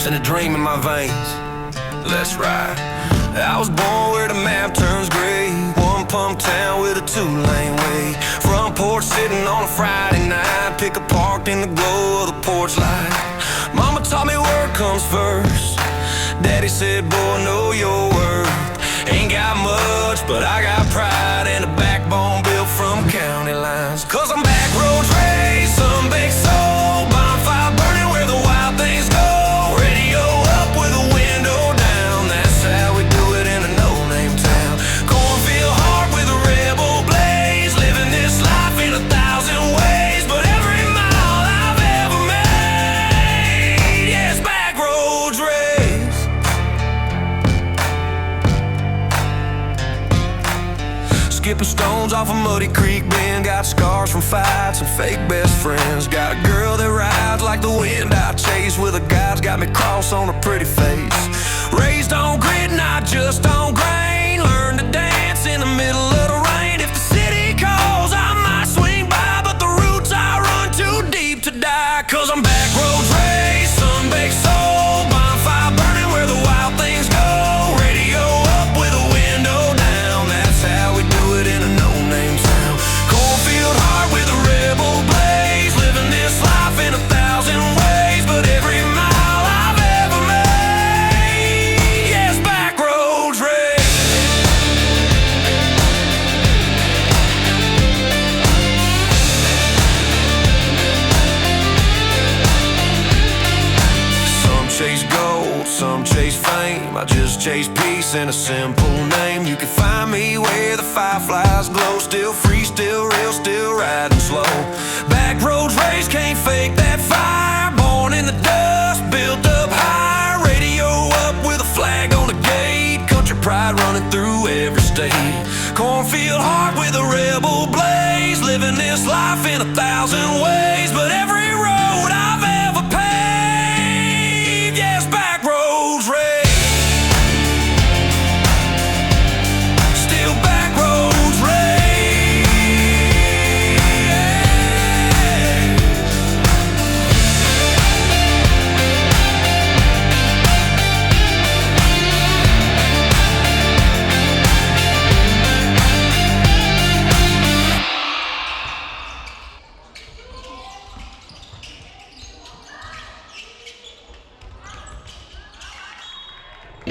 and a dream in my veins. Let's ride. I was born where the map turns gray, one pump town with a two-lane way. Front porch sitting on a Friday night, pick a parked in the glow of the porch light. Mama taught me work comes first. Daddy said, boy, know your worth. Ain't got much, but I got pride and a backbone built from county lines. Cause I'm back roads raised, some big soul, bonfire burning where the wild things go. Radio up with the window down, that's how we do it in a no-name town. Cornfield heart with a rebel blaze, living this life in 1,000 ways. But every mile I've ever made, yeah, it's back roads raised. Skipping stones off a muddy creek bend, got scars from fights and fake best friends. Got a girl that rides like the wind I chase, with a guy's got me cross on a pretty face. Raised on grit, not just on grain, learned to dance in the middle of the rain. If the city calls, I might swing by, but the roots I run too deep to die. Cause I'm back roads raised, sun-baked soul, bonfire burning where the wild things go. Radio up with the window down, that's how we do it in a no-name town. Cornfield heart with a rebel blaze, living this life in 1,000 ways. But every mile I've ever made, yeah, it's back roads raised. Some chase gold, some chase fame, I just chase peace in a simple name. You can find me where the fireflies glow, still free, still real, still riding slow. Back roads raised, can't fake that fire, born in the dust, built up high. Radio up with a flag on the gate, country pride running through every state. Cornfield heart with a rebel blaze, living this life in 1,000 ways. But every